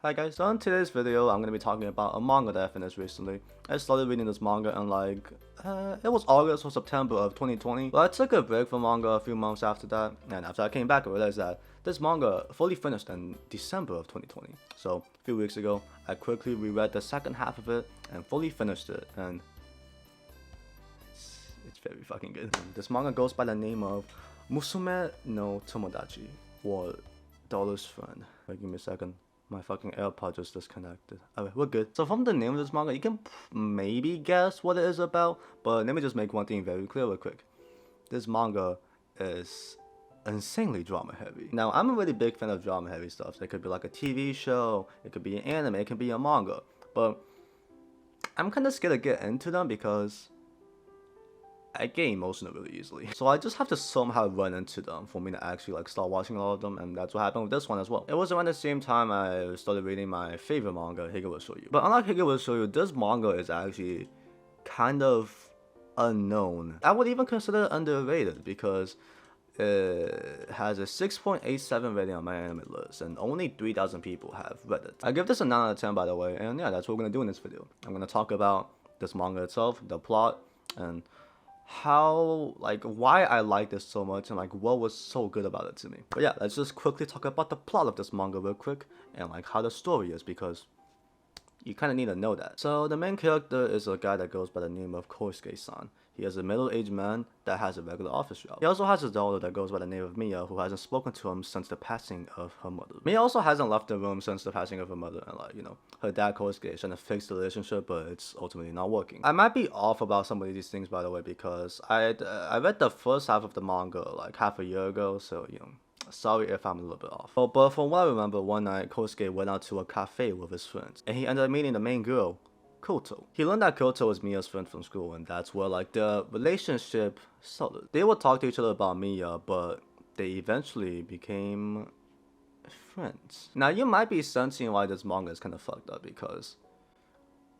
Hi guys, so in today's video I'm going to be talking about a manga that I finished recently. I started reading this manga in it was August or September of 2020, but I took a break from manga a few months after that, and after I came back I realized that this manga fully finished in December of 2020. So a few weeks ago I quickly reread the second half of it and fully finished it, and it's very fucking good. This manga goes by the name of Musume No Tomodachi, or Dollar's Friend. Wait, give me a second. My fucking AirPod just disconnected. Alright, we're good. So from the name of this manga, you can maybe guess what it is about, but let me just make one thing very clear real quick. This manga is insanely drama heavy. Now, I'm a really big fan of drama heavy stuff. It could be like a TV show, it could be an anime, it could be a manga, but I'm kind of scared to get into them because I get emotional really easily. So I just have to somehow run into them for me to actually start watching all of them, and that's what happened with this one as well. It was around the same time I started reading my favorite manga, Hige wa Shoujo. But unlike Hige wa Shoujo, this manga is actually kind of unknown. I would even consider it underrated because it has a 6.87 rating on my anime list, and only 3,000 people have read it. I give this a 9 out of 10 by the way, and yeah, that's what we're gonna do in this video. I'm gonna talk about this manga itself, the plot, and how why I like this so much and what was so good about it to me. But yeah, let's just quickly talk about the plot of this manga real quick and how the story is, because you kind of need to know that. So the main character is a guy that goes by the name of Kosuke-san. He is a middle-aged man that has a regular office job. He also has a daughter that goes by the name of Mia, who hasn't spoken to him since the passing of her mother. Mia also hasn't left the room since the passing of her mother, and her dad Kosuke is trying to fix the relationship, but it's ultimately not working. I might be off about some of these things, by the way, because I read the first half of the manga half a year ago, so sorry if I'm a little bit off. But from what I remember, one night Kosuke went out to a cafe with his friends, and he ended up meeting the main girl, Koto. He learned that Koto was Mia's friend from school, and that's where the relationship started. They would talk to each other about Mia, but they eventually became friends. Now you might be sensing why this manga is kind of fucked up, because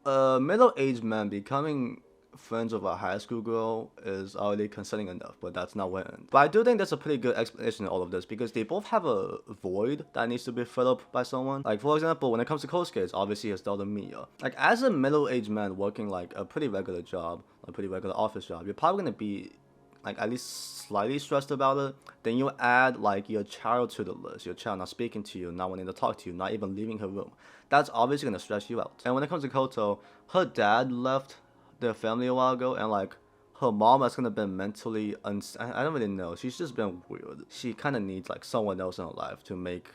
a middle-aged man becoming friends with a high school girl is already concerning enough, but that's not where it ends. But I do think there's a pretty good explanation in all of this, because they both have a void that needs to be filled up by someone. For example, when it comes to Kosuke, it's obviously his daughter Mia. As a middle-aged man working a pretty regular job, a pretty regular office job, you're probably gonna be at least slightly stressed about it. Then you add your child to the list, your child not speaking to you, not wanting to talk to you, not even leaving her room. That's obviously gonna stress you out. And when it comes to Koto, her dad left their family a while ago, and her mom has kind of been mentally I don't really know, she's just been weird. She kind of needs someone else in her life to make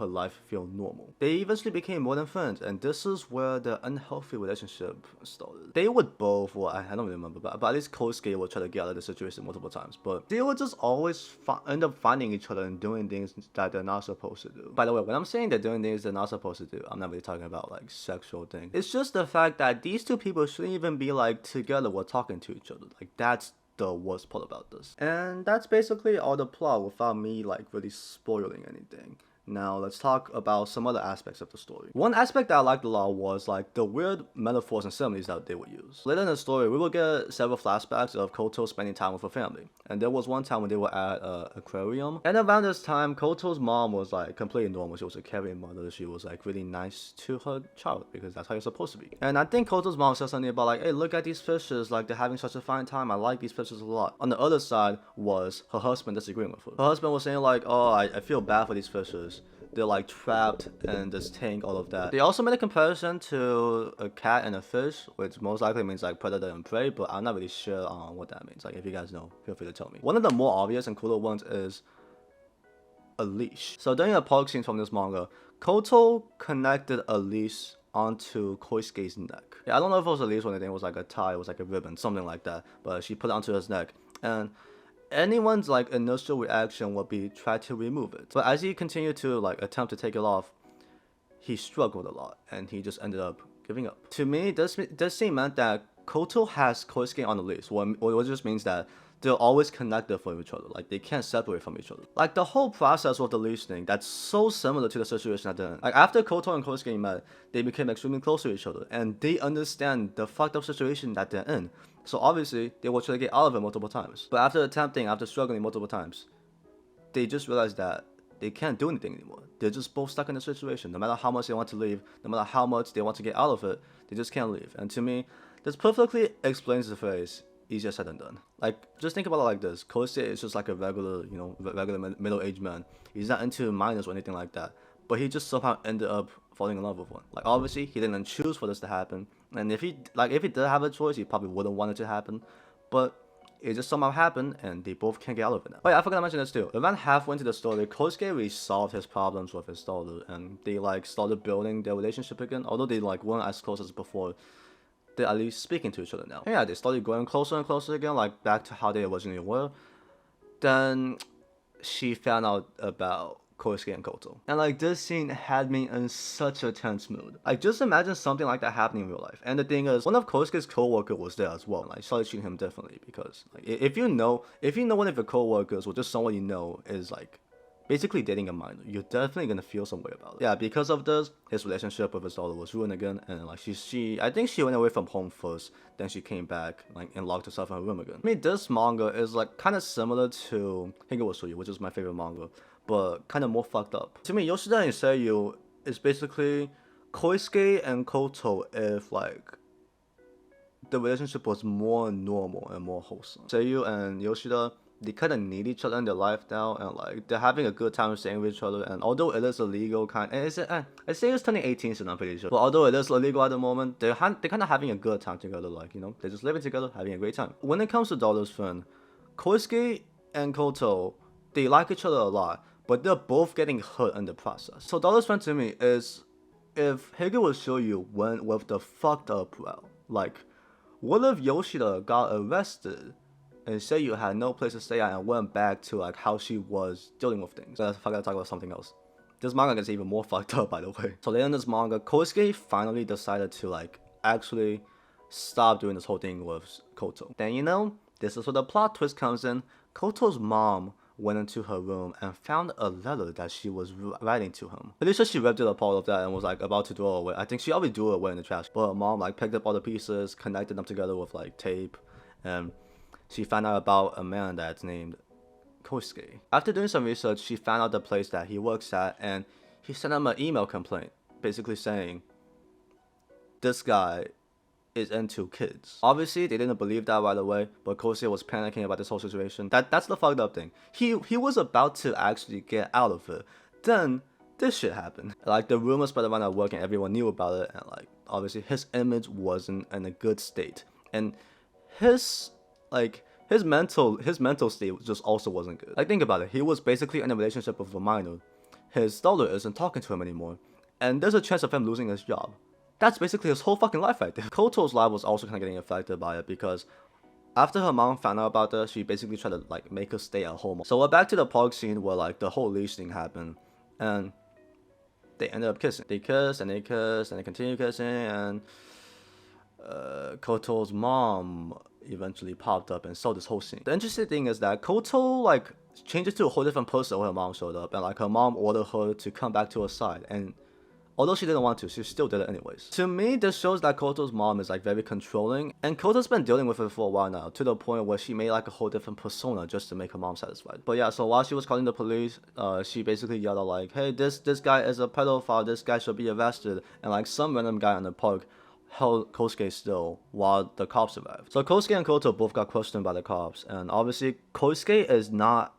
her life feel normal. They eventually became more than friends, and this is where the unhealthy relationship started. They would both, well, I don't really remember, but at least Kosuke would try to get out of the situation multiple times, but they would just always end up finding each other and doing things that they're not supposed to do. By the way, when I'm saying they're doing things they're not supposed to do, I'm not really talking about sexual things. It's just the fact that these two people shouldn't even be together or talking to each other. That's the worst part about this. And that's basically all the plot without me really spoiling anything. Now let's talk about some other aspects of the story. One aspect that I liked a lot was the weird metaphors and similes that they would use. Later in the story, we will get several flashbacks of Koto spending time with her family. And there was one time when they were at an aquarium. And around this time, Koto's mom was completely normal. She was a caring mother. She was really nice to her child, because that's how you're supposed to be. And I think Koto's mom said something about hey, look at these fishes, they're having such a fine time. I like these fishes a lot. On the other side was her husband disagreeing with her. Her husband was saying oh, I feel bad for these fishes. They're trapped in this tank, all of that. They also made a comparison to a cat and a fish, which most likely means predator and prey, but I'm not really sure on what that means. If you guys know, feel free to tell me. One of the more obvious and cooler ones is a leash. So during a park scene from this manga, Koto connected a leash onto Koisuke's neck. Yeah, I don't know if it was a leash or anything, it was a tie, it was a ribbon, something like that, but she put it onto his neck, and anyone's initial reaction would be try to remove it. But as he continued to attempt to take it off, he struggled a lot, and he just ended up giving up. To me, this scene meant that Koto has Koisuke on the leash, which just means that they're always connected from each other. They can't separate from each other. The whole process with the leash thing, that's so similar to the situation at the end. After Koto and Kosuke met, they became extremely close to each other, and they understand the fucked up situation that they're in. So obviously, they will try to get out of it multiple times. But after struggling multiple times, they just realized that they can't do anything anymore. They're just both stuck in the situation. No matter how much they want to leave, no matter how much they want to get out of it, they just can't leave. And to me, this perfectly explains the phrase, easier said than done. Like, just think about it like this. Kosuke is just like a regular, regular middle-aged man. He's not into minors or anything like that. But he just somehow ended up falling in love with one. Like, obviously, he didn't choose for this to happen. And if he did have a choice, he probably wouldn't want it to happen. But it just somehow happened, and they both can't get out of it now. Oh yeah, I forgot to mention this too. Around halfway into the story, Kosuke resolved his problems with his daughter, and they started building their relationship again. Although they weren't as close as before, they're at least speaking to each other now. And yeah, they started going closer and closer again, back to how they originally were. Then she found out about Kosuke and Koto. And this scene had me in such a tense mood. Just imagine something like that happening in real life. And the thing is, one of Kosuke's co-workers was there as well. Started treating him differently because if you know one of your co-workers or just someone you know is basically dating a minor, you're definitely gonna feel some way about it. Yeah, because of this, his relationship with his daughter was ruined again, and I think she went away from home first, then she came back and locked herself in her room again. I mean, this manga is kind of similar to Higawasuya, which is my favorite manga, but kind of more fucked up. To me, Yoshida and Seiyu is basically Kosuke and Koto if the relationship was more normal and more wholesome. Seiyu and Yoshida, they kind of need each other in their life now, and they're having a good time staying with each other. And although it is illegal, I say it's turning 18 soon, I'm pretty sure. But although it is illegal at the moment, they're kind of having a good time together. They're just living together, having a great time. When it comes to Daughter's Friend, Kosuke and Koto, they like each other a lot, but they're both getting hurt in the process. So Daughter's Friend to me is if Higawasuya went with the fucked up route. What if Yoshida got arrested and Seiyu had no place to stay at and went back to how she was dealing with things? I forgot to talk about something else. This manga gets even more fucked up, by the way. So later in this manga, Kosuke finally decided to actually stop doing this whole thing with Koto. Then this is where the plot twist comes in. Koto's mom went into her room and found a letter that she was writing to him. Pretty sure she ripped it apart of that and was about to throw it away. I think she already threw it away in the trash. But her mom picked up all the pieces, connected them together with tape, and she found out about a man that's named Kosuke. After doing some research, she found out the place that he works at, and he sent him an email complaint, basically saying, this guy is into kids. Obviously, they didn't believe that right away, but Kosuke was panicking about this whole situation. That's the fucked up thing. He was about to actually get out of it. Then, this shit happened. The rumors spread around at work and everyone knew about it, and obviously his image wasn't in a good state. And his mental state just also wasn't good. Think about it. He was basically in a relationship with a minor. His daughter isn't talking to him anymore, and there's a chance of him losing his job. That's basically his whole fucking life right there. Koto's life was also kind of getting affected by it because after her mom found out about this, she basically tried to make her stay at home. So we're back to the park scene where the whole leash thing happened, and they ended up kissing. They kissed and they kissed and they continued kissing, and Koto's mom eventually popped up and saw this whole scene. The interesting thing is that Koto changes to a whole different person when her mom showed up, and her mom ordered her to come back to her side, and although she didn't want to, she still did it anyways. To me, this shows that Koto's mom is very controlling, and Koto's been dealing with it for a while now, to the point where she made a whole different persona just to make her mom satisfied. But yeah, so while she was calling the police, she basically yelled out hey, this guy is a pedophile, this guy should be arrested, and some random guy in the park held Kosuke still while the cops arrived. So Kosuke and Koto both got questioned by the cops, and obviously Kosuke is not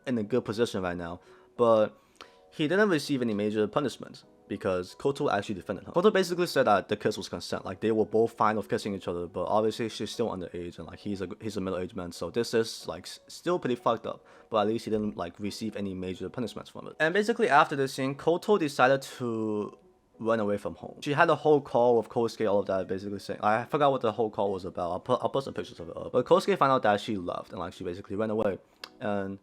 in a good position right now, but he didn't receive any major punishment because Koto actually defended him. Koto basically said that the kiss was consent, they were both fine with kissing each other, but obviously she's still underage and he's a middle-aged man, so this is still pretty fucked up, but at least he didn't receive any major punishments from it. And basically after this scene, Koto decided to run away from home. She had a whole call with Kosuke, all of that, basically saying, I forgot what the whole call was about. I'll put some pictures of it up. But Kosuke found out that she left and she basically ran away, and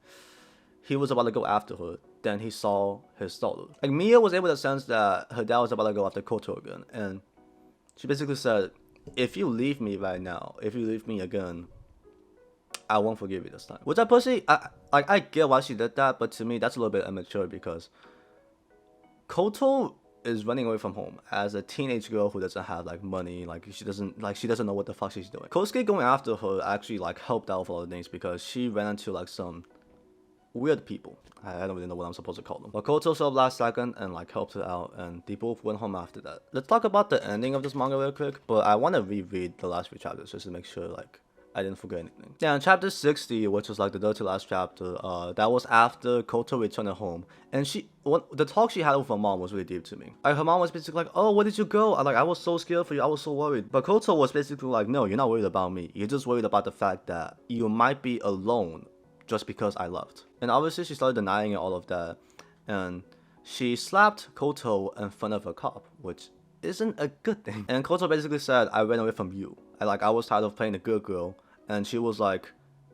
he was about to go after her. Then he saw his daughter. Mia was able to sense that her dad was about to go after Koto again, and she basically said, if you leave me right now, if you leave me again, I won't forgive you this time. Which I personally, I get why she did that, but to me that's a little bit immature because Koto is running away from home as a teenage girl who doesn't have money, she doesn't know what the fuck she's doing. Kosuke going after her actually helped out with all the things because she ran into some weird people. I don't really know what I'm supposed to call them. But Koto showed up last second and like helped her out, and they both went home after that. Let's talk about the ending of this manga real quick, but I want to reread the last 3 chapters just to make sure like I didn't forget anything. Yeah, in chapter 60, which was like the third to last chapter, that was after Koto returned home, and the talk she had with her mom was really deep to me. Like her mom was basically like, "Oh, where did you go? I was so scared for you. I was so worried." But Koto was basically like, "No, you're not worried about me. You're just worried about the fact that you might be alone just because I left." And obviously she started denying all of that, and she slapped Koto in front of a cop, which isn't a good thing. And Koto basically said, "I ran away from you. I was tired of playing the good girl." And she was like,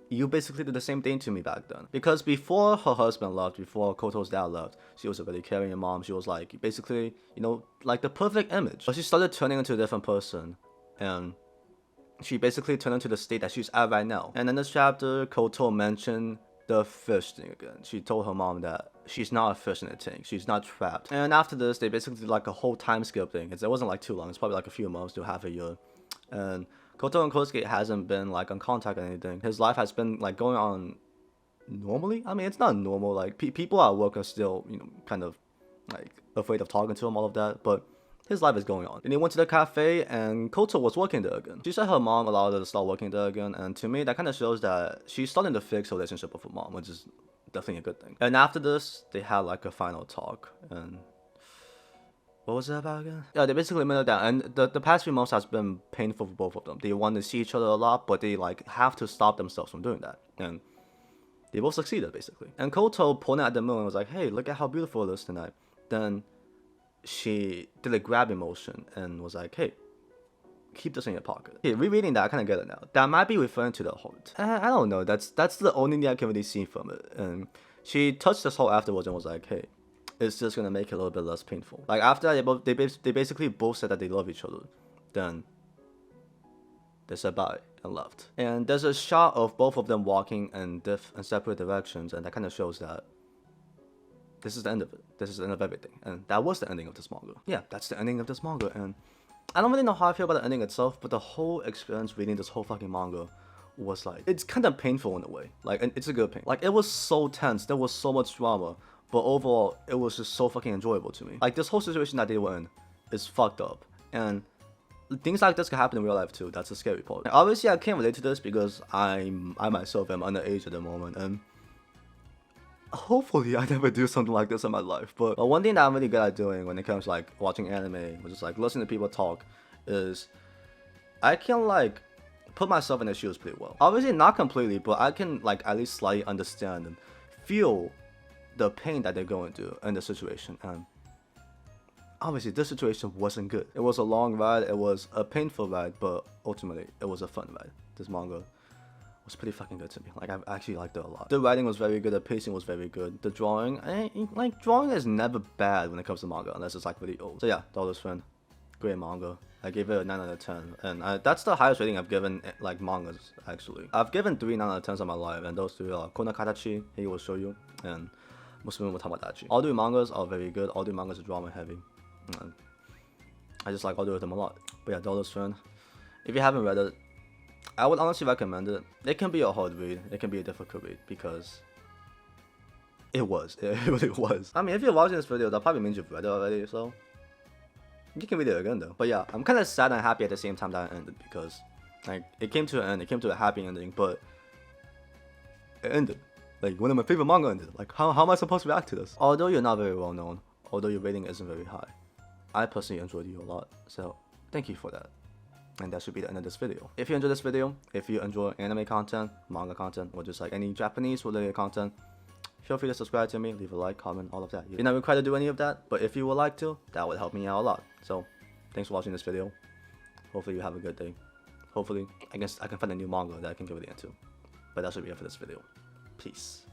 "You basically did the same thing to me back then." Because before her husband left, before Koto's dad left, she was a very caring mom. She was like, basically, like the perfect image. But she started turning into a different person, and she basically turned into the state that she's at right now. And in this chapter, Koto mentioned the fish thing again. She told her mom that she's not a fish in a tank. She's not trapped. And after this, they basically did like a whole time skip thing. It wasn't like too long. It's probably like a few months to half a year. And Koto and Kosuke hasn't been like on contact or anything. His life has been like going on normally. I mean, it's not normal. Like people at work are still, kind of like afraid of talking to him, all of that. But his life is going on. And he went to the cafe, and Koto was working there again. She said her mom allowed her to start working there again, and to me, that kind of shows that she's starting to fix her relationship with her mom, which is definitely a good thing. And after this, they had like a final talk, and what was it about again? Yeah, they basically made it down, and the past few months has been painful for both of them. They want to see each other a lot, but they like have to stop themselves from doing that, and they both succeeded basically. And Koto pointed at the moon and was like, "Hey, look at how beautiful it is tonight." Then she did a grabbing motion and was like, "Hey, keep this in your pocket." Okay, rereading that, I kind of get it now. That might be referring to the heart. I don't know. That's the only thing I can really see from it. And she touched this heart afterwards and was like, "Hey, it's just gonna make it a little bit less painful." Like after that, they basically both said that they love each other. Then they said bye and left. And there's a shot of both of them walking in separate directions, and that kind of shows that this is the end of it. This is the end of everything. And that was the ending of this manga. Yeah, that's the ending of this manga. And I don't really know how I feel about the ending itself, but the whole experience reading this whole fucking manga was like, it's kind of painful in a way. Like, and it's a good pain. Like, it was so tense. There was so much drama. But overall, it was just so fucking enjoyable to me. Like, this whole situation that they were in is fucked up. And things like this can happen in real life too. That's the scary part. And obviously, I can't relate to this because I myself am underage at the moment. And hopefully I never do something like this in my life. But one thing that I'm really good at doing when it comes to like watching anime or just like listening to people talk is I can like put myself in their shoes pretty well. Obviously not completely, but I can like at least slightly understand and feel the pain that they're going through in the situation. And obviously this situation wasn't good. It was a long ride, it was a painful ride, but ultimately it was a fun ride. This manga was pretty fucking good to me. Like, I actually liked it a lot. The writing was very good, the pacing was very good. The drawing, drawing is never bad when it comes to manga, unless it's like really old. So yeah, Daughter's Friend, great manga. I gave it a 9 out of 10, and that's the highest rating I've given like mangas, actually. I've given 3 9 out of 10s in my life, and those 3 are Kona Katachi, He Will Show You, and Musume No Tomodachi. All 3 mangas are very good, all 3 mangas are drama heavy. And I just like all 3 of them a lot. But yeah, Daughter's Friend, if you haven't read it, I would honestly recommend it. It can be a hard read, it can be a difficult read, because it really was. I mean, if you're watching this video, that probably means you've read it already, so you can read it again though. But yeah, I'm kind of sad and happy at the same time that it ended, because like it came to an end, it came to a happy ending, but it ended. Like one of my favorite manga ended. Like how am I supposed to react to this? Although you're not very well known, although your rating isn't very high, I personally enjoyed you a lot, so thank you for that. And that should be the end of this video. If you enjoyed this video, if you enjoy anime content, manga content, or just like any Japanese related content, feel free to subscribe to me, leave a like, comment, all of that. You're not required to do any of that, but if you would like to, that would help me out a lot. So thanks for watching this video. Hopefully you have a good day. Hopefully I can find a new manga that I can get really into. But that should be it for this video. Peace.